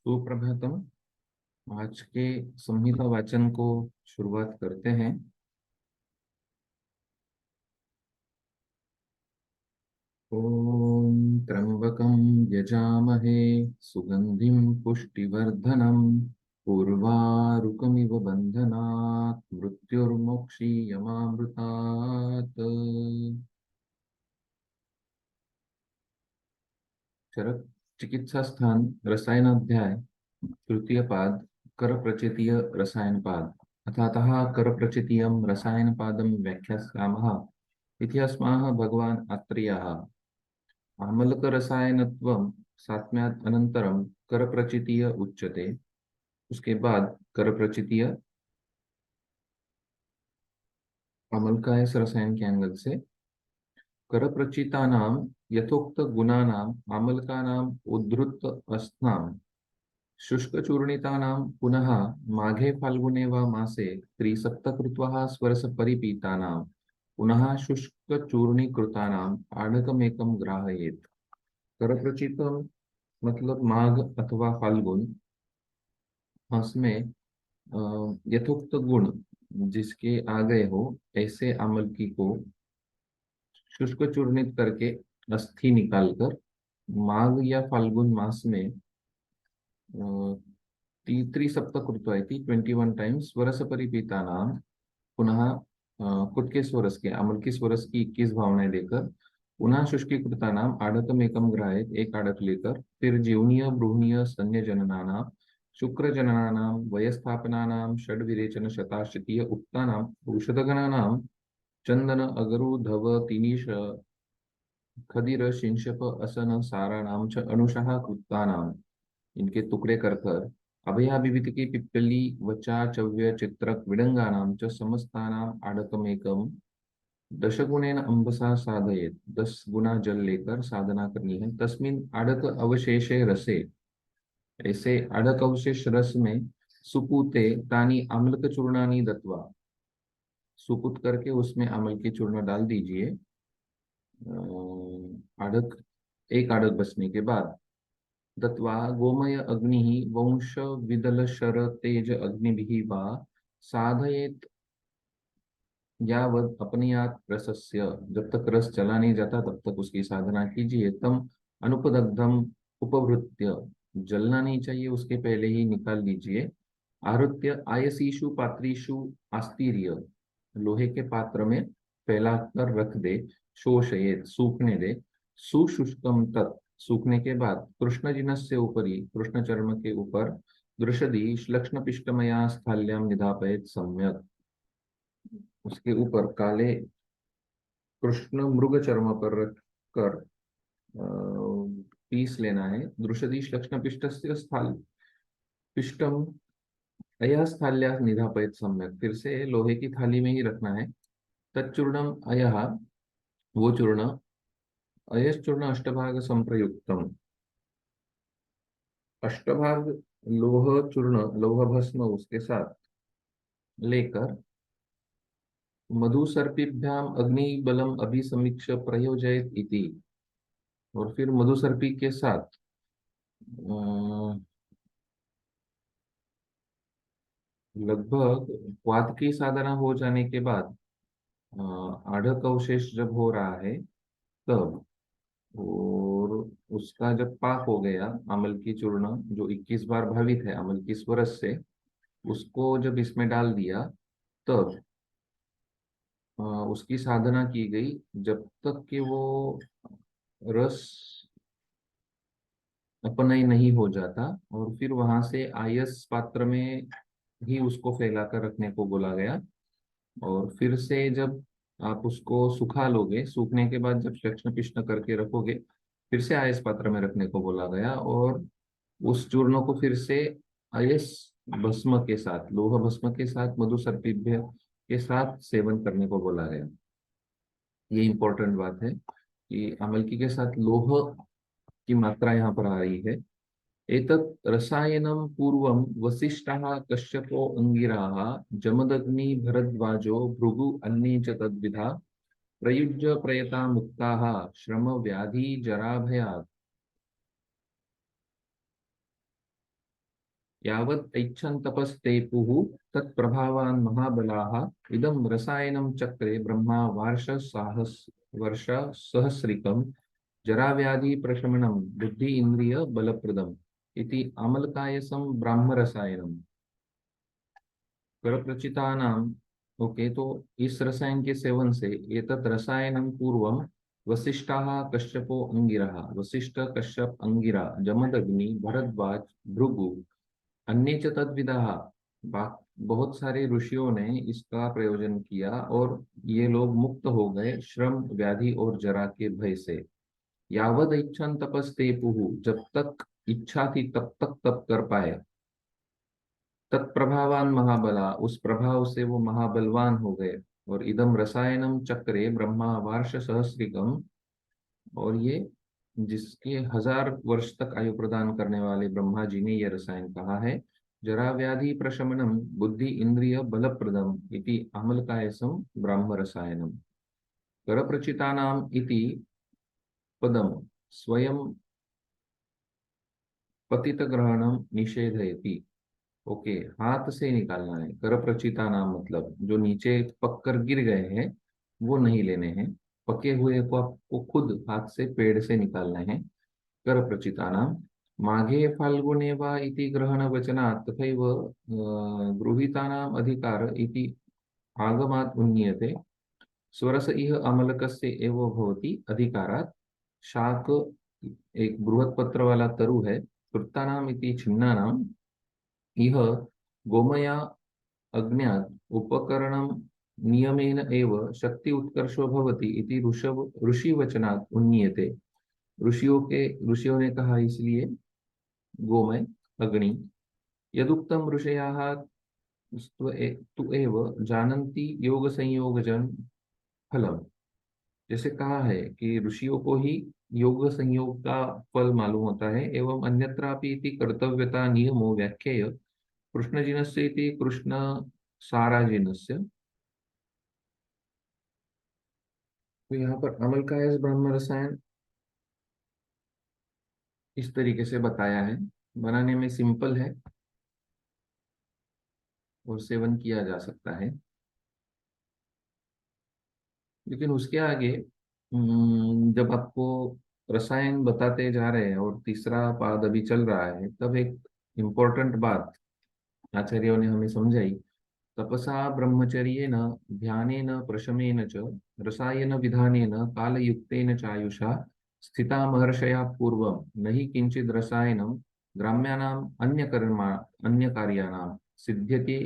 सुप्रभातम। आज के संहिता वाचन को शुरुआत करते हैं। ओम त्र्यंबकं यजामहे सुगंधिं पुष्टिवर्धनम् उर्वारुकमिव बन्धनात् मृत्युर्मोक्षीयमामृतात्। चरक चिकित्सा स्थान रसायनाध्याय तृतीय पाद कर प्रचितीय रसायन पाद अथातः कर प्रचितीयं रसायन पादं व्याख्यास्यामः इति अस्माः भगवान् आत्रेयः आमलक रसायनत्वं सात्म्यात् अनंतरम कर प्रचितीय उच्यते। उसके बाद कर प्रचितीय अमल का इस रसायन के एंगल से कर प्रचितानां यथोक्त गुणानां आमलकानां उद्धृत अस्थां शुष्कचूर्णितानां पुनः माघे फाल्गुने वा मासे त्रिसप्तकृत्वः स्वरसपरिपीतानां पुनः शुष्कचूर्णीकृतानाम् आढकमेकं ग्राहयेत्। करप्रचितम मतलब माघ अथवा फाल्गुन मास में यथोक्त गुण जिसके आ गए हो ऐसे आमलकी को शुष्क चूर्णित करके अस्थि निकालकर माघ या फाल्गुन मास में त्रिसप्तकृत्वा 21 टाइम्स स्वरस परिपीता नाम पुनः खुद के स्वरस के अमल की स्वरस की 21 भावनाएं देकर पुनः शुष्कीकृता नाम आढ़कम एकम ग्राहित एक आढ़क लेकर फिर जीवनीय ब्रूहणीय स्तन्य जननानाम शुक्र जननानाम वयस्थापनानाम षड विरेचन शताश्चतीय उक्तानाम औषधगणानाम चंदन अगरु धव तिनीश खदिर शिंशप असन साराणाम च अनुषः कृतानाम इनके टुकड़े कर कर अभया विविध की पिप्पली वचा चव्य चित्रक विडंगानाम च समस्तानाम आडकमेकम दशगुणेन अंबसा साधयेत 10 गुना जल लेकर साधना करनी है। तस्मिन आडक अवशेषे रसे ऐसे आडक अवशेष रस में सुपूते तानी अम्लक चूर्णानी दत्वा सुपुत करके उसमें अम्ल की चूर्ण डाल दीजिए। आडक एक आडक बचने के बाद दत्वा गोमय अग्नि वंश विदल शर तेज अग्निभिः वा साधयेत यावद अपनियात रसस्य जब तक रस चला नहीं जाता तब तक उसकी साधना कीजिए। तम अनुपदग्धम उपभृत्य जलना नहीं चाहिए उसके पहले ही निकाल लीजिए। आरुत्य आयसीषु पात्रीषु आस्तीर्य लोहे के पात्र में फैलाकर रख दे। शोषयेत सूखने दे। सुशुष्कम तत् सूखने के बाद कृष्ण जिनस्य ऊपरी कृष्ण चर्म के ऊपर दृषदि श्लक्ष्ण पिष्टमया स्थाल्याम निधापयत सम्यक उसके ऊपर काले कृष्ण मृग चर्म पर रख कर पीस लेना है। दृषदि श्लक्ष्ण पिष्टस्य स्थाल पिष्टम अयः स्थाल्या निधापयत सम्यक फिर से लोहे की थाली में ही रखना है। तच्चूर्णम अयः वो चूर्ण अयश्चूर्ण अष्टभाग संप्रयुक्तम अष्टभाग लोह चूर्ण लोह भस्म उसके साथ लेकर मधुसर्पिभ्याम अग्निबलम अभिसमीक्ष प्रयोजयत इति और फिर मधुसर्पी के साथ लगभग क्वाथ की साधना हो जाने के बाद आढ़क अवशेष जब हो रहा है तब और उसका जब पाक हो गया अमल की चूर्ण जो 21 बार भावित है अमल की स्वरस से उसको जब इसमें डाल दिया तब उसकी साधना की गई जब तक कि वो रस अपनय नहीं हो जाता और फिर वहां से आयस पात्र में ही उसको फैलाकर रखने को बोला गया। और फिर से जब आप उसको सुखा लोगे सूखने के बाद जब शक्ष्ण पिष्ण करके रखोगे फिर से आयस पात्र में रखने को बोला गया और उस चूर्ण को फिर से आयस भस्म के साथ लोह भस्म के साथ मधु सर्पिभ्य के साथ सेवन करने को बोला गया। ये इंपॉर्टेंट बात है कि अमलकी के साथ लोह की मात्रा यहाँ पर आ रही है। एतत् रसायनं पूर्वं वसिष्ठः कश्यपो अङ्गिराः जमदग्नि भरद्वाजो भृगु अन्ये च तद्विधा प्रयुज्य प्रयता मुक्ताः श्रम व्याधि जराभयात्। यावत् ऐच्छन् तपस्ते पुः तत्प्रभावान् महाबलाः इदं रसायनं चक्रे ब्रह्मा वर्ष सहस्रिकं जराव्याधि प्रशमनं बुद्धि इंद्रिय बलप्रदम इति अमलकायसम ब्राह्मरसायनम करप्रचितानाम। ओके, तो इस रसायन के सेवन से एतत् रसायनं पूर्वम वसिष्ठाः कश्यपो अंगिरः वसिष्ठ कश्यप अंगिरा जमदग्नि भरद्वाज भृगु अन्य च तद्विदाः। बहुत सारे ऋषियों ने इसका प्रयोजन किया और ये लोग मुक्त हो गए श्रम व्याधि और जरा के भय से। यावद इच्छन तपस्ते पुहु, जब तक इच्छा थी तब तक तप कर पाए। तत्प्रभावान महाबला, उस प्रभाव से वो महाबलवान हो गए। और इदम रसायनम चक्रे ब्रह्मा वार्ष सहस्रिकम, और ये जिसके 1000 वर्ष तक आयु प्रदान करने वाले ब्रह्मा जी ने यह रसायन कहा है। जरा व्याधि प्रशमनम बुद्धि इंद्रिय बलप्रदम इति अमलकायसम ब्राह्म रसायनम कर प्रचितानाम इति पदम स्वयं पतित ग्रहणम निषेधयति। ओके, हाथ से निकालना है। कर प्रचिता नाम मतलब जो नीचे पक कर गिर गए हैं वो नहीं लेने हैं। पके हुए को आपको खुद हाथ से पेड़ से निकालना है। कर प्रचिता नाम माघे फाल्गुने वा इति ग्रहण वचनात् तथैव गृहीतानाम अधिकार इति आगमात् उन्नीयते। स्वरस इह अमलकस्य एव भवति अधिकारात्। शाक एक बृहत् पत्र वाला तरु है। कृत्तानाम इति छिन्नानाम इह गोमया अज्ञात उपकरणं नियमेन एव शक्ति उत्कर्षो भवति इति ऋषिवचनात् उन्नीयते। ऋषियों ने कहा इसलिए गोमय अग्नि। यदुक्तम ऋषयाः तु एव जानन्ति योग संयोगजन फलम। जैसे कहा है कि ऋषियों को ही योग संयोग का फल मालूम होता है। एवं अन्यत्रापि इति कर्तव्यता नियमो व्याख्येय कृष्णजिनस्य इति कृष्ण साराजिनस्य। तो यहाँ पर अमल का यह ब्रह्म रसायन इस तरीके से बताया है। बनाने में सिंपल है और सेवन किया जा सकता है। लेकिन उसके आगे जब आपको रसायन बताते जा रहे हैं और तीसरा पाद अभी चल रहा है, तब एक इम्पोर्टेंट बात आचार्यों ने हमें समझाई। तपसा ब्रह्मचर्येण ध्यानेन प्रशमेन च रसायन विधानेन कालयुक्तेन चायुषा स्थिता महर्षया पूर्वं न हि किंचिद रसायनं ग्राम्यानाम् अन्य कार्याणां सिद्ध्यति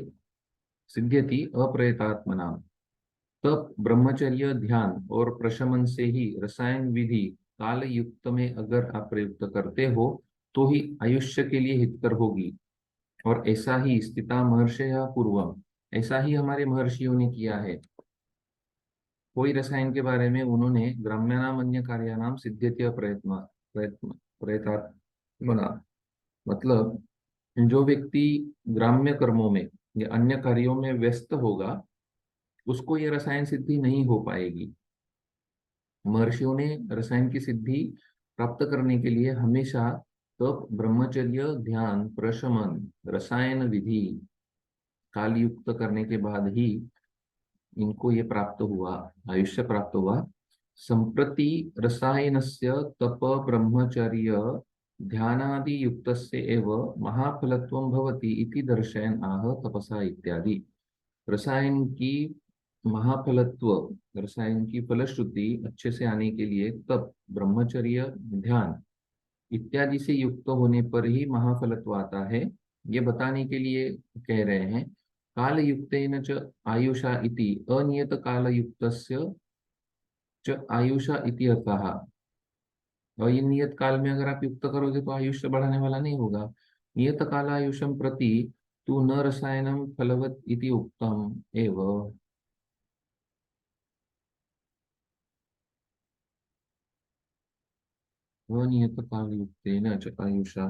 सिद्ध्यति अप्रयतात्मनाम्। तप ब्रह्मचर्य ध्यान और प्रशमन से ही रसायन विधि काल युक्त में अगर आप प्रयुक्त करते हो तो ही आयुष्य के लिए हितकर होगी। और ऐसा ही स्थिता महर्षया पूर्वम, ऐसा ही हमारे महर्षियों ने किया है। कोई रसायन के बारे में उन्होंने ग्राम्यानाम अन्य कार्यानाम सिद्ध्यति प्रयत्न प्रयत्न प्रयतात्मना, मतलब जो व्यक्ति ग्राम्य कर्मों में या अन्य कार्यों में व्यस्त होगा उसको ये रसायन सिद्धि नहीं हो पाएगी। महर्षियों ने रसायन की सिद्धि प्राप्त करने के लिए हमेशा तप ब्रह्मचर्य ध्यान प्रशमन रसायन विधि काल युक्त करने के बाद ही इनको ये प्राप्त हुआ, आयुष्य प्राप्त हुआ। संप्रति रसायनस्य तप ब्रह्मचर्य ध्यानादि युक्तस्य एव महाफलत्वं भवति इति दर्शयन् आह तपसा इत्यादि। रसायन की महाफलत्व, रसायन की फलश्रुति अच्छे से आने के लिए तप ब्रह्मचर्य ध्यान इत्यादि से युक्त होने पर ही महाफलत्व आता है। ये बताने के लिए कह रहे हैं। काल युक्तेन च आयुषा इति अनियत काल युक्तस्य च आयुषा इति अर्थः। और ये नियत काल में अगर आप युक्त करोगे तो आयुष्य बढ़ाने वाला नहीं होगा। नियत काल आयुषम प्रति तू न रसायनम फलवत इति उक्तम एव। अनियत काल युक्तेन च आयुषा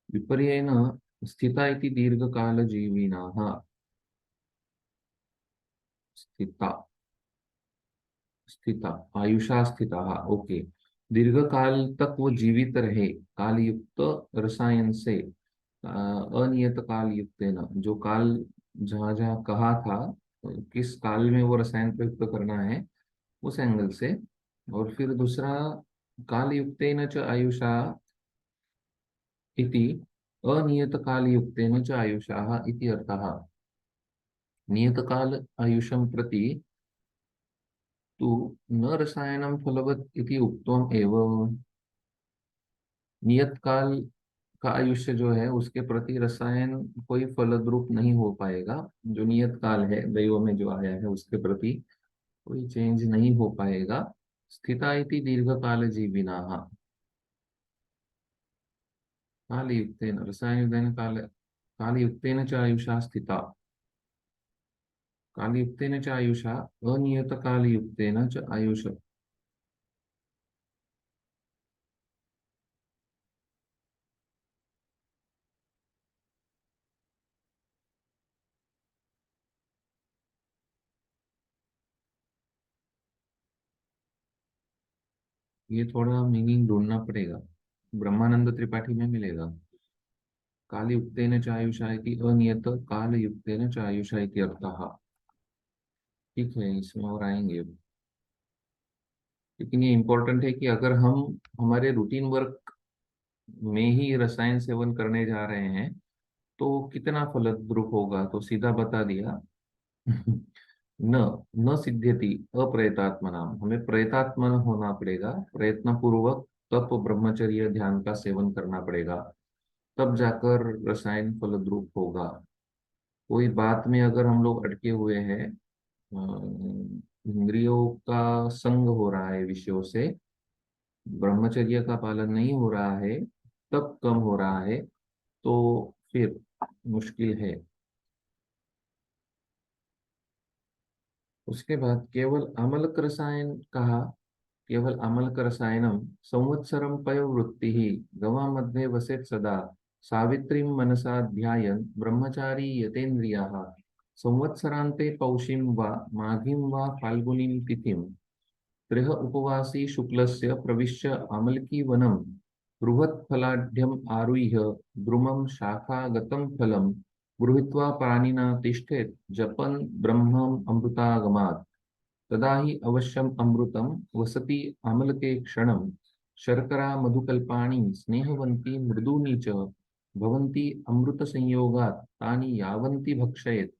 विपर्येण स्थिता इति दीर्घकालजीविनः। स्थिता स्थिता आयुषा स्थिता, ओके। दीर्घ काल तक वो जीवित रहे काल युक्त रसायन से, अनियत काल युक्त न, जो काल जहाँ जहाँ कहा था किस काल में वो रसायन प्रयुक्त करना है उस एंगल से। और फिर दूसरा, काल युक्तेन च आयुषा इति अनियत काल युक्तेन च आयुषाः इति अर्थः। नियत काल आयुषं प्रति तु न रसायनं फलवत् इति उक्तम् एव। नियत काल का आयुष्य जो है उसके प्रति रसायन कोई फलद्रूप नहीं हो पाएगा। जो नियत काल है दैव में जो आया है उसके प्रति कोई चेंज नहीं हो पाएगा। स्थिता इति दीर्घ काल जीविनाः, कालयुक्तेन रसायनयुक्तेन कालयुक्तेन च आयुषा स्थिता, कालयुक्तेन च आयुषा अनियत कालयुक्तेन च आयुष। ये थोड़ा मीनिंग ढूंढना पड़ेगा, ब्रह्मानंद त्रिपाठी में मिलेगा। कालयुक्तेन च आयुषा इति अनियत कालयुक्तेन च आयुषा इति अर्थः। ठीक है, इसमें और आएंगे। लेकिन ये इम्पोर्टेंट है कि अगर हम हमारे रूटीन वर्क में ही रसायन सेवन करने जा रहे हैं तो कितना फलद्रूप होगा, तो सीधा बता दिया। न न सिद्ध्यति अप्रयतात्मना, हमें प्रयतात्मन होना पड़ेगा, प्रयत्न पूर्वक तप ब्रह्मचर्य ध्यान का सेवन करना पड़ेगा, तब जाकर रसायन फलद्रूप होगा। कोई बात में अगर हम लोग अटके हुए हैं, इंद्रियों का संग हो रहा है विषयों से, ब्रह्मचर्य का पालन नहीं हो रहा है, तब कम हो रहा है, तो फिर मुश्किल है। उसके बाद केवल अमलक रसायन कहा, केवल अमलक रसायनम संवत्सरम पयोवृत्ति ही गवा मध्ये वसेत सदा, सावित्रीं मनसा ध्यायन् ब्रह्मचारी यतेन्द्रियाः, संवत्सरान्ते पौषीं वा माघीं वा फाल्गुनीं तिथिं त्रिः उपवासी शुक्लस्य प्रविश्य आमलकी वनं बृहत्फलाढ्यम् आरुह्य द्रुमं शाखागतं फलं गृहीत्वा पाणिना तिष्ठेत् जपन् ब्रह्मम् अमृतागमात्, तदा हि अवश्यम् अमृतं वसति आमलके क्षणं, शर्करा मधुकल्पाणि स्नेहवन्ति मृदूनि च भवन्ति अमृतसंयोगात् तानि यावन्ति भक्षयेत्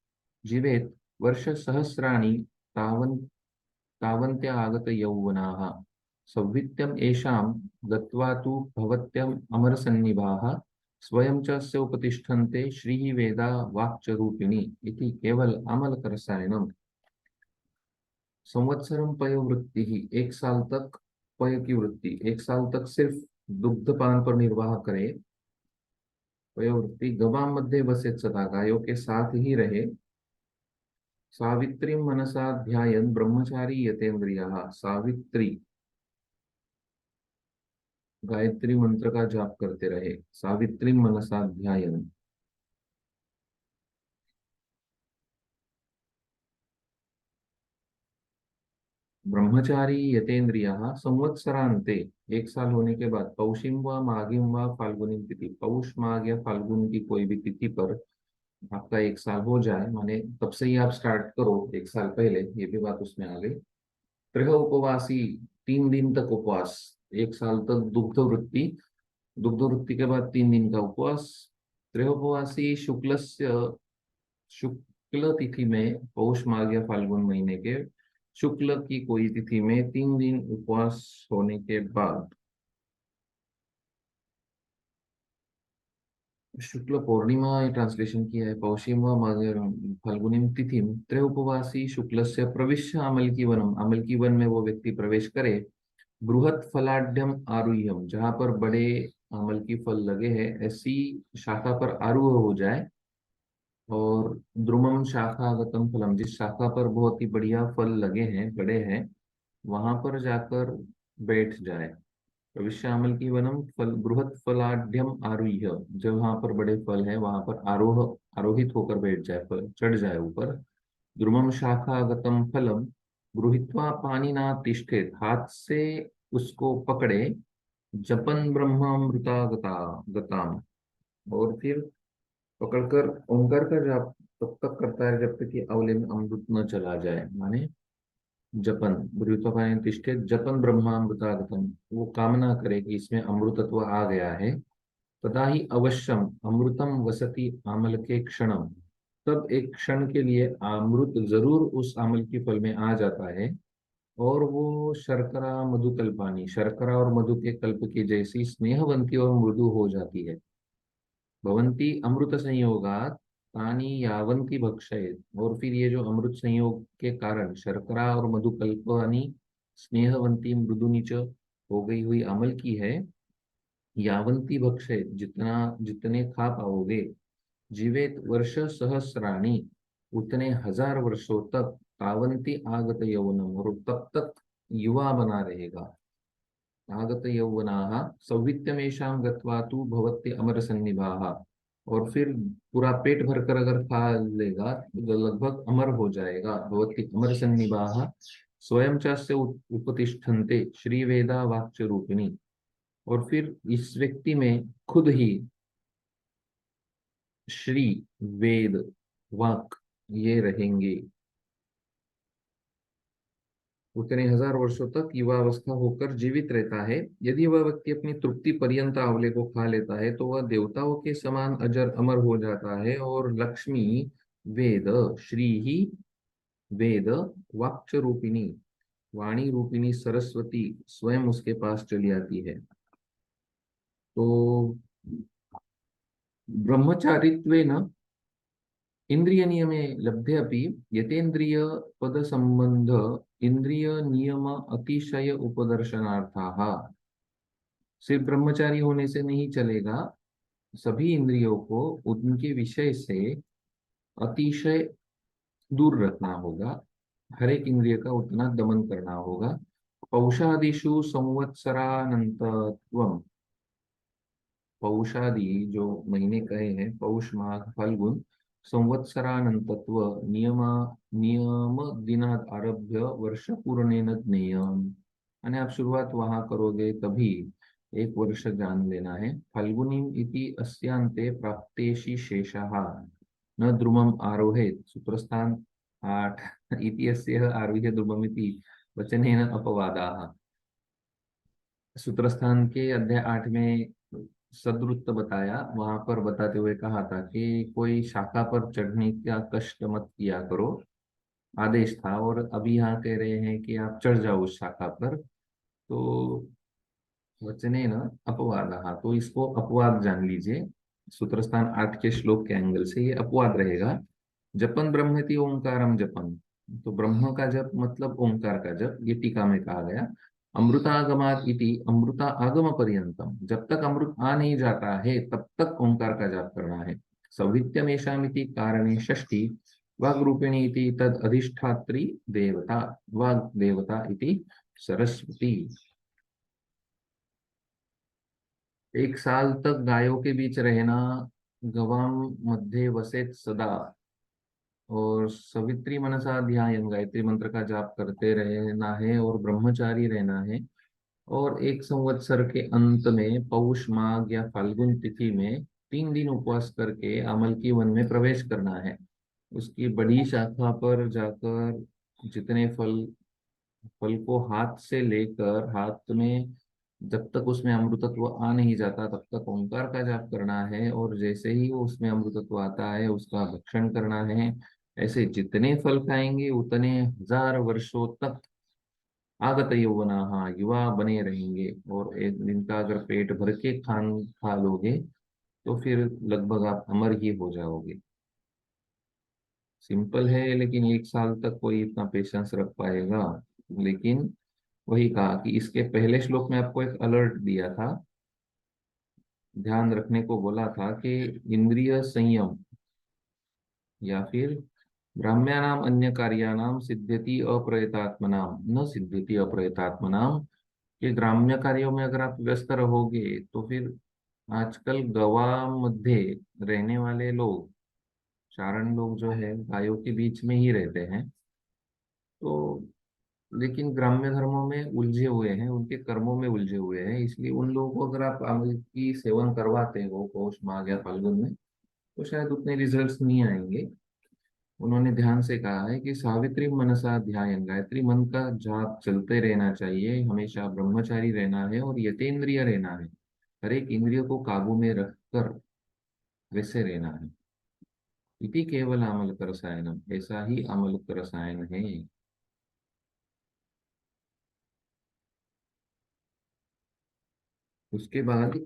जीवेत् वर्षसहस्राणि तावन् तावन्त्या आगतयौवनाः, सौवित्यम् येषां गत्वा तु भवत्यम् अमरसन्निभाः, स्वयं च स्योपतिष्ठन्ते श्रीः वेदा वाक्च रूपिणी इति केवल अमलकरसायनम्। संवत्सरम पयोवृत्ति ही, एक साल तक पय की वृत्ति, एक साल तक सिर्फ दुग्धपान पर निर्वाह करे। पयोवृत्ति गवाम मध्य बसे सदा, गायों के साथ ही रहे। सावित्री मनसा ध्यायन ब्रह्मचारी यतेन्द्रिया, सावित्री गायत्री मंत्र का जाप करते रहे, सावित्री मनसा ध्यायन। ब्रह्मचारी यतेन्द्रिया संवत्सरांते, एक साल होने के बाद पौषिम व माघिम व फाल्गुनी तिथि, पौष माघ या फाल्गुन की कोई भी तिथि पर आपका एक साल हो जाए, माने तब से ही आप स्टार्ट करो, एक साल पहले, ये भी बात उसमें आ गई। गृह उपवासी, 3 दिन तक उपवास, एक साल तक दुग्ध वृत्ति, दुग्ध वृत्ति के बाद 3 दिन का उपवास। गृह उपवासी शुक्ल तिथि में, पौष माघ या फाल्गुन महीने के शुक्ल की कोई तिथि में 3 दिन उपवास होने के बाद, शुक्ल पूर्णिमा ये ट्रांसलेशन किया है, पौषिम व माघ फाल्गुनी तिथि त्रयोपवासी शुक्ल से प्रविश्य अमल की वनम, अमल की वन में वो व्यक्ति प्रवेश करे। बृहत फलाढ्यम आरूह्यम, जहाँ पर बड़े अमल की फल लगे हैं ऐसी शाखा पर आरूढ़ हो जाए। और द्रुमम शाखागतम फलम, जिस शाखा पर बहुत ही बढ़िया फल लगे हैं, बड़े हैं, वहां पर जाकर बैठ जाए। प्रविश्यामल की वनम फल बृहत फलाढ्यम आरुह्य, जब वहां पर बड़े फल है वहां पर आरोहित होकर बैठ जाए, चढ़ जाए ऊपर। द्रुमम शाखागतम फलम गृहीत्वा पाणिना तिष्ठेत, हाथ से उसको पकड़े, जपन ब्रह्मामृता गता गताम, और फिर पकड़कर ओंकार का जाप तब तक करता है जब तक कि अवले में अमृत न चला जाए। माने जपन ब्रूतपायन तिष्ठे जपन ब्रह्मामृतागतम, वो कामना करे कि इसमें अमृतत्व आ गया है। तदा ही अवश्यम अमृतम वसति आमल के क्षणम, तब एक क्षण के लिए अमृत जरूर उस आमल की फल में आ जाता है, और वो शर्करा मधुकल्पानी, शर्करा और मधु के कल्प की जैसी स्नेहवंती और मृदु हो जाती है। भवंती अमृत संयोगात तानी यावंती भक्षयेत, और फिर ये जो अमृत संयोग के कारण शर्करा और मधुकल्पानी स्नेहवंती मृदुनिच हो गई हुई अमल की है, यावंती भक्षयेत जितना जितने खा पाओगे, जीवेत वर्ष सहस्राणी उतने हजार वर्षों तक, तावंती आगत यौवनम, और तब तक युवा बना रहेगा। आगत यौवनाः सौवित्यमेषां गत्वा तु भवत्य अमर सन्निभाः, और फिर पूरा पेट भरकर अगर खा लेगा तो लगभग अमर हो जाएगा। भवत्य अमर सन्निभाः स्वयं चास्य उपतिष्ठन्ते श्री वेदा वाक्च रूपिणी, और फिर इस व्यक्ति में खुद ही श्री वेद वाक ये रहेंगे, उतने हजार वर्षों तक युवावस्था होकर जीवित रहता है। यदि वह व्यक्ति अपनी तृप्ति पर्यंत आंवले को खा लेता है तो वह देवताओं के समान अजर अमर हो जाता है, और लक्ष्मी वेद श्री ही वेद वाक्च रूपिणी वाणी रूपिणी सरस्वती स्वयं उसके पास चली आती है। तो ब्रह्मचारित्वेन इंद्रिय नियमे लब्धे अपि यतेन्द्रिय पद संबंध इंद्रिय नियम अतिशय उपदर्शनार्थाः, सिर्फ ब्रह्मचारी होने से नहीं चलेगा, सभी इंद्रियों को उनके विषय से अतिशय दूर रखना होगा, हर एक इंद्रिय का उतना दमन करना होगा। पौषादिषु संवत्सरानंतत्वम, पौषादि जो महीने कहे हैं पौष माघ फाल्गुन, संवत्सरानंतत्व नियम नियम दिनात आरभ्य वर्ष पूर्णेन ज्ञेयम, यानी आप शुरुआत वहां करोगे तभी एक वर्ष जान लेना है। फाल्गुनीम इति अस्यांते प्राप्तेषि शेषः न द्रुमम आरोहेत, सूत्रस्थान 8 इति अस्य आरुह्य द्रुमम इति वचनेन अपवादाः, सूत्रस्थान के अध्याय 8 में सदरुत्त बताया, वहां पर बताते हुए कहा था कि कोई शाखा पर चढ़ने का कष्ट मत किया करो, आदेश था। और अभी यहाँ कह रहे हैं कि आप चढ़ जाओ उस शाखा पर, तो वचने न अपवाद, हाँ तो इसको अपवाद जान लीजिए। सूत्रस्थान 8 के श्लोक के एंगल से ये अपवाद रहेगा। जपन ब्रह्मति ओंकारम जपन, तो ब्रह्म का जप मतलब ओंकार का जप, ये टीका में कहा गया। अमृतागमात इति अमृता आगम पर्यंतम, जब तक अमृत आ नहीं जाता है तब तक ओंकार का जाप करना है। सौवित्यमेषामिति कारणे षष्ठी वाग रूपिणी इति तद अधिष्ठात्री देवता, वाग देवता इति सरस्वती। एक साल तक गायों के बीच रहना, गवाम मध्ये वसेत सदा, और सवित्री मनसा ध्यान गायत्री मंत्र का जाप करते रहना है और ब्रह्मचारी रहना है। और एक संवत्सर के अंत में पौष माघ या फाल्गुन तिथि में 3 दिन उपवास करके अमल की वन में प्रवेश करना है। उसकी बड़ी शाखा पर जाकर जितने फल फल को हाथ से लेकर हाथ में, जब तक उसमें अमृतत्व आ नहीं जाता तब तक ओंकार का जाप करना है, और जैसे ही वो उसमें अमृतत्व आता है उसका भक्षण करना है। ऐसे जितने फल खाएंगे उतने हजार वर्षों तक आगत यौवना, हाँ युवा बने रहेंगे। और एक दिन का अगर पेट भर के खान खा लोगे तो फिर लगभग आप अमर ही हो जाओगे। सिंपल है, लेकिन एक साल तक कोई इतना पेशेंस रख पाएगा। लेकिन वही कहा कि इसके पहले श्लोक में आपको एक अलर्ट दिया था, ध्यान रखने को बोला था कि इंद्रिय संयम या फिर ब्राह्म्यानाम अन्य कार्यानाम सिद्ध्यति अप्रयतात्मनाम न सिद्ध्यति अप्रयतात्मनाम, कि ग्राम्य कार्यों में अगर आप व्यस्त रहोगे तो फिर आजकल गवा मध्ये रहने वाले लोग, चारण लोग जो है गायों के बीच में ही रहते हैं, तो लेकिन ग्राम्य धर्मों में उलझे हुए हैं, उनके कर्मों में उलझे हुए हैं, इसलिए उन लोगों को अगर आप अमृत की सेवन करवाते हो पौष माघ या फाल्गुन में, तो शायद उतने रिजल्ट्स नहीं आएंगे। उन्होंने ध्यान से कहा है कि सावित्री मनसा ध्यान, गायत्री मन का जाप चलते रहना चाहिए, हमेशा ब्रह्मचारी रहना है और यतेंद्रिय रहना है, हर एक इंद्रिय को काबू में रखकर वैसे रहना है। इति केवल आमलक रसायनम, ऐसा ही आमलक रसायन है। उसके बाद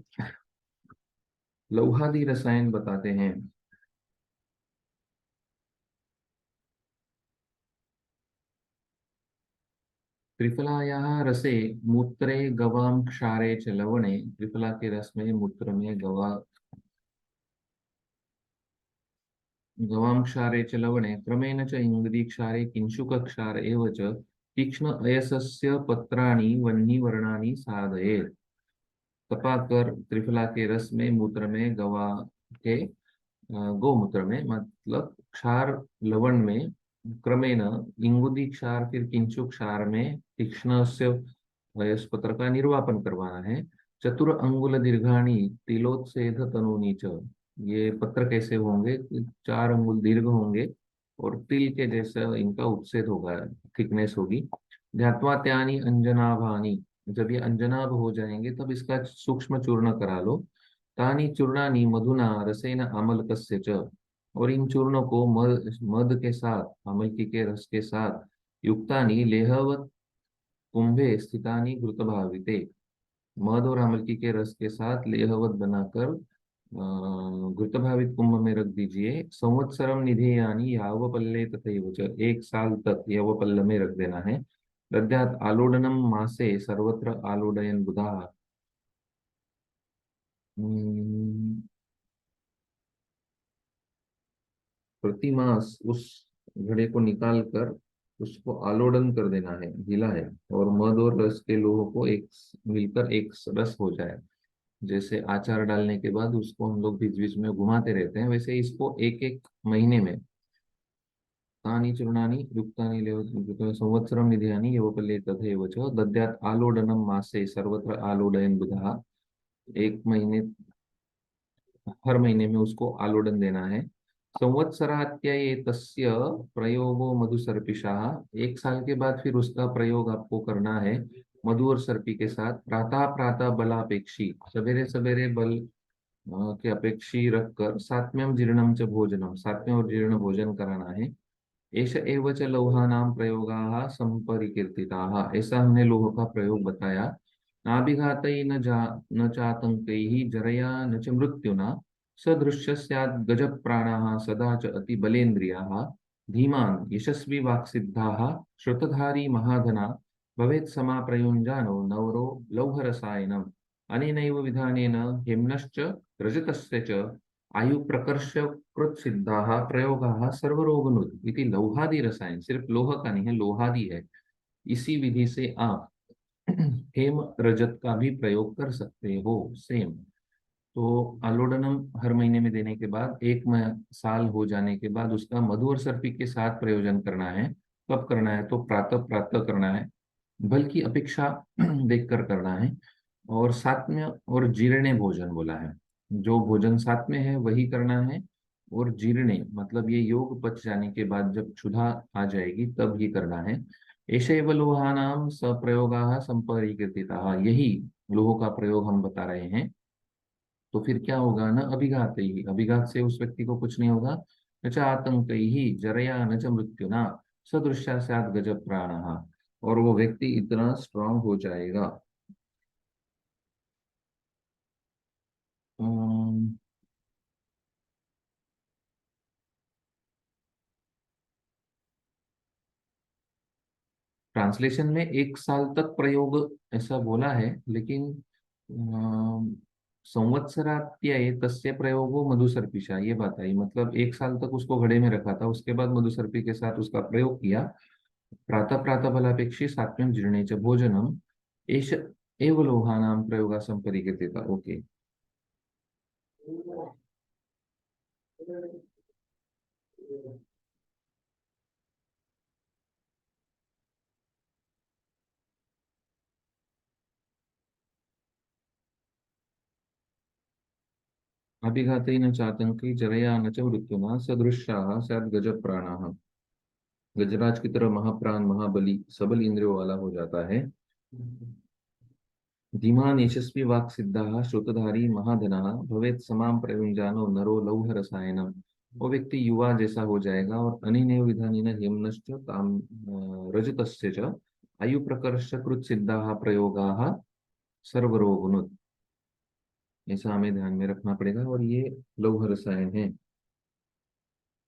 लौहादी रसायन बताते हैं। त्रिफलायाः रसे मूत्रे गवाम क्षारे च लवणे, त्रिफला के रस में, मूत्र में, गवाम क्षारे च लवणे, क्रमेण च इंगुदी क्षारे किंशुक क्षार एव च तीक्ष्ण अयसस्य पत्राणि वह्निवर्णानि साधयेत्। तपाकर त्रिफला के रस में, मूत्र में, के गौमूत्र में, मतलब क्षार लवण में, क्रमेण इंगुदी क्षार, फिर किंचु क्षार में तीक्ष्ण से वयस्पत्र का निर्वापन करवाना है। चतुर अंगुल दीर्घाणी तिलोत्सेध तनूनी च, ये पत्र कैसे होंगे? 4 अंगुल दीर्घ होंगे और तिल के जैसा इनका उपसेद होगा, थिकनेस होगी। ध्यात्वा त्यानी अंजनाभानी, जब ये अंजनाभ हो जाएंगे तब इसका सूक्ष्म चूर्ण करा लो। तानि चूर्णानि मधुना रसेन आमलकस्य च, और इन चूर्णों को मध के साथ, आमलकी के रस के साथ, युक्तानि लेहवत कुंभे स्थितानि घृतभाविते, मध और आमलकी के रस के साथ लेहवत बनाकर घृतभावित कुंभ में रख दीजिए। संवत्सरम निधेयानि यावपल्ले तथैव च, 1 साल तक यावपल्ल में रख देना है। दद्यात् आलोडनम मासे सर्वत्र आलोडयन बुधा, प्रतिमास उस घड़े को निकाल कर उसको आलोडन कर देना है, गीला है, और मध और रस के लोहों को एक मिलकर एक रस हो जाए। जैसे अचार डालने के बाद उसको हम लोग बीच बीच में घुमाते रहते हैं, वैसे इसको एक एक महीने में तानि चूर्णानि युक्तानि संवत्सरम निधयानि यवपल्ले तथैव च दद्यात् आलोडनम मासे सर्वत्र आलोडयन बुधः, 1 महीने, हर महीने में उसको आलोडन देना है। संवत्सरात्यये तस्य प्रयोगो मधुसर्पिषाः, 1 साल के बाद फिर उसका प्रयोग आपको करना है मधु और सर्पी के साथ। प्रातः प्रातः बलापेक्षी, सवेरे सवेरे बल के अपेक्षी रखकर, सात्म्यम जीर्णम च भोजनम, सात्म्य और जीर्ण भोजन कराना है। एष एव च लौहानां प्रयोगाः संपरिकीर्तिताः, ऐसा हमने लोह का प्रयोग बताया। नाभिघातै न चातंकैः जरया न च मृत्युना, सदृश्य स्यात् गजप्राणाः सदा च अतिबलेन्द्रियाः, धीमान् यशस्वी वाक्सिद्धाः श्रुतधारी महाधना, भवेत् समाप्रयुञ्जानो नवरो लौहरसायनम्, अनेनैव विधानेन हेम्नश्च रजतस्य च आयुप्रकर्ष कृत सिद्धाः प्रयोगाः सर्वरोगनुत इति लौहादि रसायन, सिर्फ लोह का नहीं है, लोहादि है। इसी विधि से आप हेम रजत का भी प्रयोग कर सकते हो, सेम। तो आलोडनम हर महीने में देने के बाद, 1 साल हो जाने के बाद उसका मधु और सर्पी के साथ प्रयोजन करना है। कब करना है? तो प्रातः प्रातः करना है, बल्कि अपेक्षा देखकर करना है। और सात्म्य और जीर्णे भोजन बोला है, जो भोजन साथ में है वही करना है। और जीर्णे मतलब ये योग पच जाने के बाद जब क्षुधा आ जाएगी तब ही करना है। एषैव लोहानां सप्रयोगाः संपरिकीर्तिताः, यही लोह का प्रयोग हम बता रहे हैं। तो फिर क्या होगा ना, अभिघात ही, अभिघात से उस व्यक्ति को कुछ नहीं होगा। न च आतंक ही जरया न च मृत्युना, सदृश्या स्यात् गज प्राण, और वो व्यक्ति इतना स्ट्रांग हो जाएगा। ट्रांसलेशन में 1 साल तक प्रयोग ऐसा बोला है, लेकिन संवत्सरात्यये तस्य प्रयोगो मधुसर्पिषा, ये बात आई, मतलब 1 साल तक उसको घड़े में रखा था, उसके बाद मधुसर्पी के साथ उसका प्रयोग किया। प्रातः प्रातः फलापेक्षी सात्म्यम जीर्णे च भोजनम, एष एव लोहानां प्रयोगा संपरिकीर्तिता। ओके। अभिघातेन चातंकी जरया न च मृत्युना सदृशाः स्यात् गजप्राणाः। गजराज की तरह महाप्राण महाबली सबल इंद्रियों वाला हो जाता है। धीमान यशस्वी वाक् सिद्धा श्रुतधारी महाधना भवेत समाम प्रयुंजानो नरो लौह रसायनम। वो व्यक्ति युवा जैसा हो जाएगा और अनिनेव विधानेन हेमनश्च काम रजतस्य च आयु प्रकर्ष कृत सिद्धाः प्रयोगाः सर्वरोगनुत। ऐसा हमें ध्यान में रखना पड़ेगा। और ये लौह रसायन है,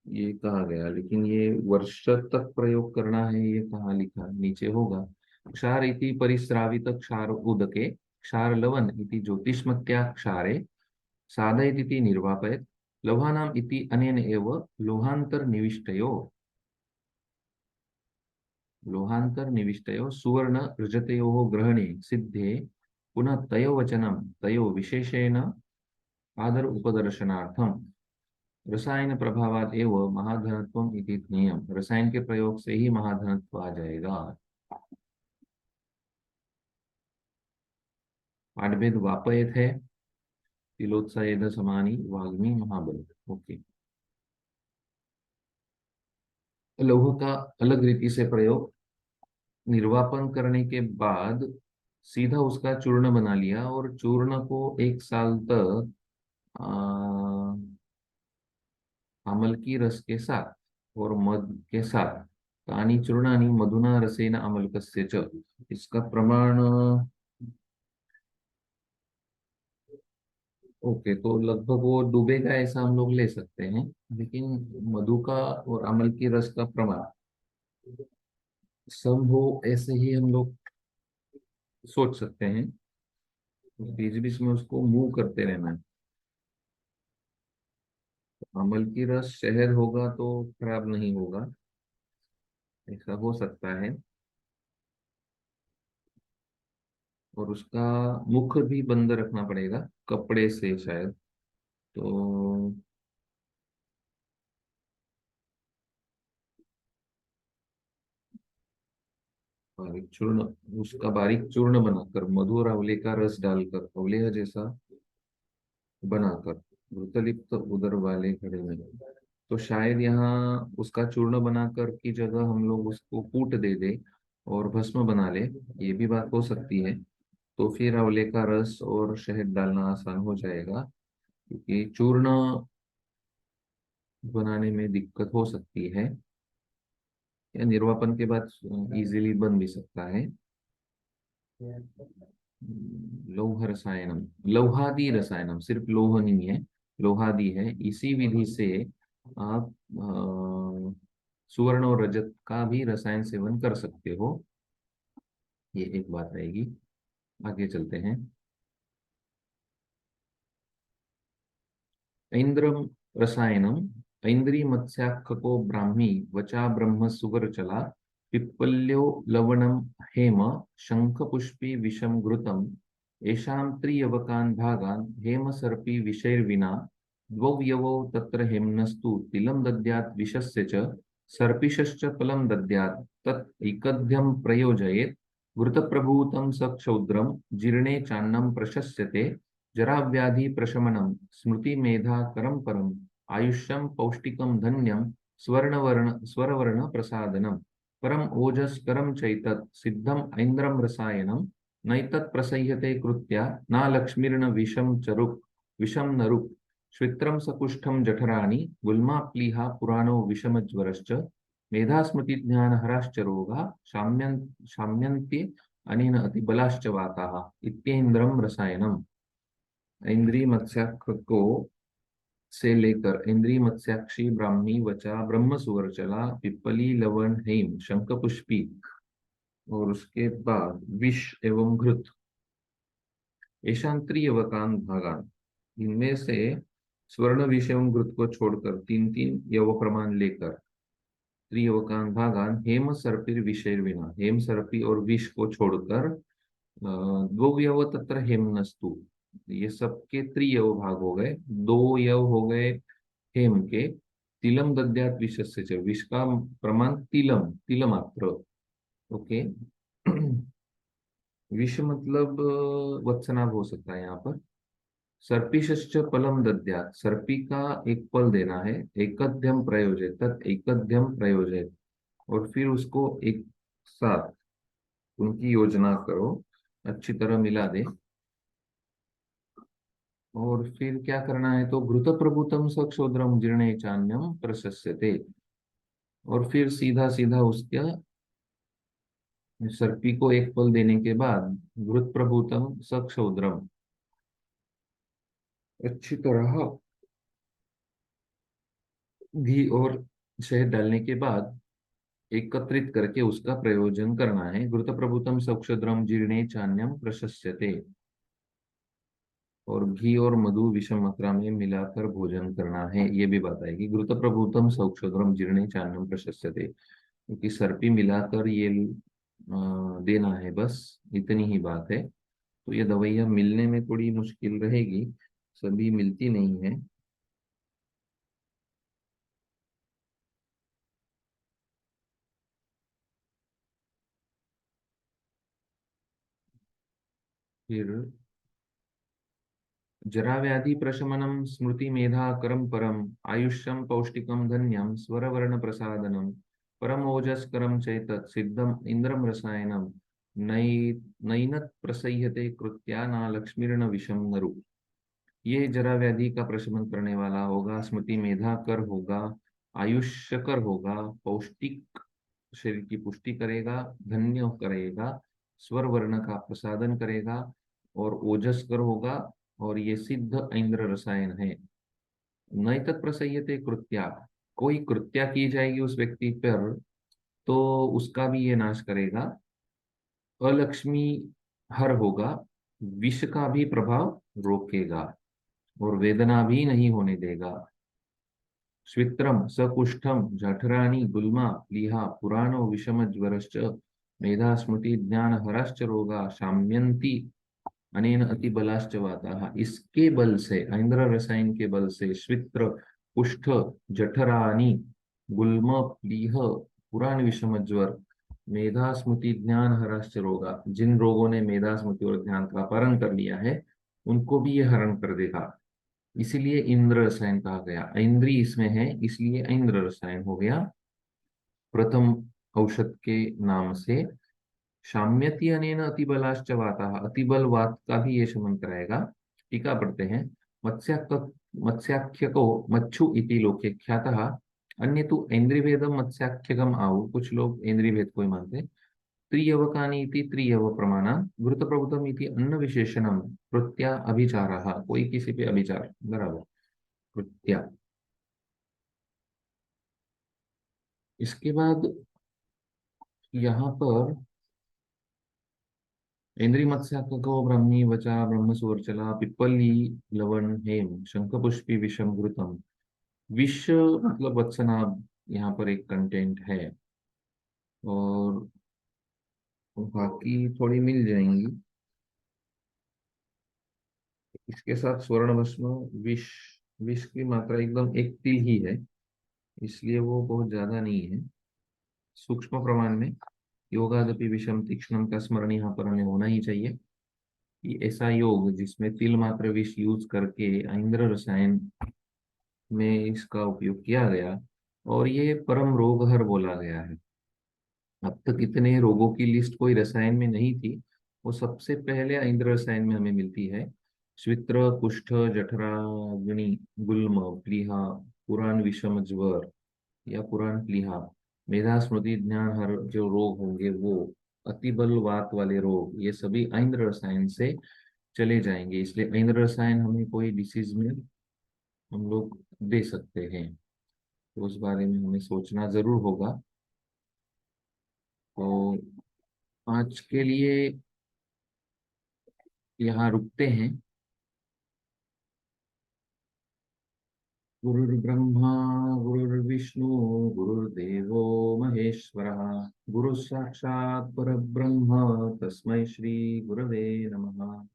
ये कहा गया, लेकिन ये वर्ष तक प्रयोग करना है, ये कहाँ लिखा, नीचे होगा। क्षार इति परिस्रावित क्षार उदके क्षार लवण इति ज्योतिष्मत्या क्षारे साधयतीति निर्वापयत्। लौहानाम इति अनेन एव लोहांतर निविष्टयो लोहांतर निविष्टयो सुवर्ण रजतयोः ग्रहणे सिद्धे पुनः तयो वचनम तयो विशेषेण आदर उपदर्शनार्थम। रसायन प्रभावात एवं महाधनत्वम इति नियम। रसायन के प्रयोग से ही महाधनत्व आ जाएगा। पाठभेद वापयत है, तिलोत्साहेद समानी वाग्मी महाबल। ओके, लौह का अलग रीति से प्रयोग, निर्वापन करने के बाद सीधा उसका चूर्ण बना लिया और चूर्ण को 1 साल तक अमल की रस के साथ और मध के साथ तानी चूर्णानि मधुना रसेन अमलकस्य च। इसका प्रमाण ओके, तो लगभग वो डूबेगा ऐसा हम लोग ले सकते हैं, लेकिन मधु का और अमल की रस का प्रमाण सम हो ऐसे ही हम लोग सोच सकते हैं। बीच बीच में उसको मूव करते रहना है। अमल की रस शहद होगा तो खराब नहीं होगा, ऐसा हो सकता है। और उसका मुख भी बंद रखना पड़ेगा कपड़े से शायद। तो बारीक चूर्ण, उसका बारीक चूर्ण बनाकर मधु और आंवले का रस डालकर अवलेह जैसा बनाकर घृतलिप्त उदर वाले घड़े में, तो शायद यहाँ उसका चूर्ण बनाकर की जगह हम लोग उसको कूट दे दे और भस्म बना ले, ये भी बात हो सकती है। तो फिर आंवले का रस और शहद डालना आसान हो जाएगा, क्योंकि चूर्ण बनाने में दिक्कत हो सकती है, या निर्वापन के बाद इजीली बन भी सकता है। लौह रसायनम, लौहादी रसायनम, सिर्फ लौह नहीं है, लौहादी है। इसी विधि से आप सुवर्ण और रजत का भी रसायन सेवन कर सकते हो। ये एक बात रहेगी। आगे चलते हैं। ऐन्द्रम रसायनम ऐन्द्री मत्स्याखको ब्राह्मी वचा ब्रह्म सुगर चला पिप्पल्यो लवणम हेम शंख पुष्पी विषम घृतम येषां त्रियवकान् भागान् हेम सर्पी विषैर्विना द्वौ यवौ तत्र हेम्नस्तु तिलं दद्यात् विषस्य च सर्पिषश्च फलं दद्यात् तत् ऐकध्यं प्रयोजयेत् घृतप्रभूतं स क्षौद्रं जीर्णे चान्नं प्रशस्यते जराव्याधि प्रशमनम स्मृति मेधा करम परम आयुष्यम पौष्टिकम धन्यम स्वरवर्ण प्रसादनम परम ओजस करम चैतत सिद्धम ऐन्द्रम रसायनम नैतत् प्रसह्यते कृत्या न लक्ष्मीर्न विषम चरुक विषम नरुक श्वित्रम सकुष्ठम जठराणि गुल्मा प्लीहा पुराणो विषमज्वरश्च मेधा स्मृति ज्ञान हराश्च रोगा शाम्यन्ते अनेन अतिबलाश्च वाताः इत्येन्द्रम रसायनम। इंद्री मत्स्याक्ष को से लेकर इंद्री मत्स्याक्षी ब्राह्मी वचा ब्रह्म सुवर्चला पिप्पली लवण हेम शंख पुष्पी और उसके बाद विष एवं घृत ऐशांत्री यवकान भागान, इनमें से स्वर्ण विष एवं घृत को छोड़कर तीन तीन यव प्रमाण लेकर त्रियवकान भागान हेम सर्पिर विषय विना, हेम सर्पी और विष को छोड़कर द्वौ यव तत्र हेमनस्तु, ये सबके त्रियव भाग हो गए, दो यव हो गए हेम के। तिलम दद्यात विषस्य च, विष का प्रमाण तिलम, तिलमात्र। ओके। विष मतलब वत्सनाभ हो सकता है यहाँ पर। सर्पिशश्च फलम दद्यात्, सर्पी का एक फल देना है, एकध्यम प्रयोजय तत् एकध्यम प्रयोजय, और फिर उसको एक साथ उनकी योजना करो, अच्छी तरह मिला दे। और फिर क्या करना है, तो घृत प्रभुतम सक्षोद्रम जीर्णे चान्यम प्रशस्यते, और फिर सीधा सीधा उसका, सर्पी को एक फल देने के बाद घृत प्रभुतम सक्षोद्रम, अच्छी तरह घी और शहद डालने के बाद एकत्रित करके उसका प्रयोजन करना है। घृत प्रभुतम सक्षोद्रम जीर्णे चान्यम प्रशस्यते, और घी और मधु विषम मात्रा में मिलाकर भोजन करना है, ये भी बताएगी। घृत प्रभुतम सौक्षोद्रम जीर्णे चान्नम प्रशस्यते, क्योंकि सर्पी मिलाकर ये देना है, बस इतनी ही बात है। तो ये दवाइयाँ मिलने में थोड़ी मुश्किल रहेगी, सभी मिलती नहीं है। फिर जरा व्याधि प्रशमनम स्मृति मेधा करम परम, आयुष्यम पौष्टिकम धन्यम स्वरवर्ण प्रसादनम, परम ओजस्करम चैतत् सिद्धम इंद्रम रसायनम, नई नैनत प्रसह्यते कृत्या ना लक्ष्मीर्न विषम नरु। ये जरा व्याधि का प्रशमन करने वाला होगा, स्मृति मेधा कर होगा, आयुष्य कर होगा, पौष्टिक शरीर की पुष्टि करेगा, धन्य करेगा, स्वर वर्ण का प्रसादन करेगा, और ओजस कर होगा, और ये सिद्ध इंद्र रसायन है। नई तत् प्रसह्यते कृत्या, कोई कृत्या की जाएगी उस व्यक्ति पर, तो उसका भी ये नाश करेगा। अलक्ष्मी हर होगा, विष का भी प्रभाव रोकेगा, और वेदना भी नहीं होने देगा। स्वित्रम सकुष्ठम जठराणि गुल्मा प्लीहा पुराणो विषमज्वरश्च मेधा स्मृति ज्ञान हराश्च रोगा शाम्यन्ति अनेन अति बलाश्च वाताः। इसके बल से, ऐंद्र रसायन के बल से, स्वित्र, कुष्ठ, जठरानि, गुल्म, प्लीह, पुराण विषम ज्वर, मेधा स्मृति ज्ञान हराश्च रोगा, जिन रोगों ने मेधा स्मृति और ध्यान का अपहरण कर लिया है, उनको भी ये हरण कर देगा। इसीलिए इंद्र रसायन कहा गया, इंद्री इसमें है, इसलिए इंद्र रसायन हो गया प्रथम औषध के नाम से। शाम्यति अनेन अतिबलाश्च वाता, अतिबल वात का भी ये शमन कराएगा। टीका पढ़ते हैं। मत्स्याख्य को मच्छु इति लोके ख्यातः, अन्य तो इंद्रिभेदम मत्स्याख्यकम आउ, कुछ लोग इंद्रिभेद को ही मानते। त्रियवकानि इति त्रियव प्रमाणा, घृत प्रभुतम इति अन्न विशेषणम, कृत्या अभिचारः, कोई किसी पे अभिचार, बराबर, कृत्या। इसके बाद यहाँ पर इंद्री मत्स्याको ब्रह्मी वचा ब्रह्म सुवर्चला पिप्पली लवण हेम शंख पुष्पी विषम घृतम, विष मतलब वत्सनाभ यहाँ पर एक कंटेंट है, और बाकी थोड़ी मिल जाएंगी। इसके साथ स्वर्ण भस्म, विष, विष की मात्रा एकदम एक तिल ही है, इसलिए वो बहुत ज्यादा नहीं है, सूक्ष्म प्रमाण में। योगादपि विषम तीक्ष्णम का स्मरण यहाँ पर हमें होना ही चाहिए, कि ऐसा योग जिसमें तिल मात्र विष यूज करके इंद्र रसायन में इसका उपयोग किया गया, और ये परम रोगहर बोला गया है। अब तक इतने रोगों की लिस्ट कोई रसायन में नहीं थी, वो सबसे पहले इंद्र रसायन में हमें मिलती है। श्वित्र, कुष्ठ, जठराग्नि, गुल्म, प्लीहा, पुराण विषम ज्वर या पुराण प्लीहा, मेधा स्मृति ज्ञान हर जो रोग होंगे वो, अतिबल वात वाले रोग, ये सभी इंद्र रसायन से चले जाएंगे। इसलिए इंद्र रसायन हमें कोई डिसीज में हम लोग दे सकते हैं, तो उस बारे में हमें सोचना जरूर होगा। तो आज के लिए यहाँ रुकते हैं। गुरुर्ब्रह्मा गुरुर्विष्णु गुरुर्देवो महेश्वरः, गुरु साक्षात् परब्रह्म तस्मै श्री गुरवे नमः।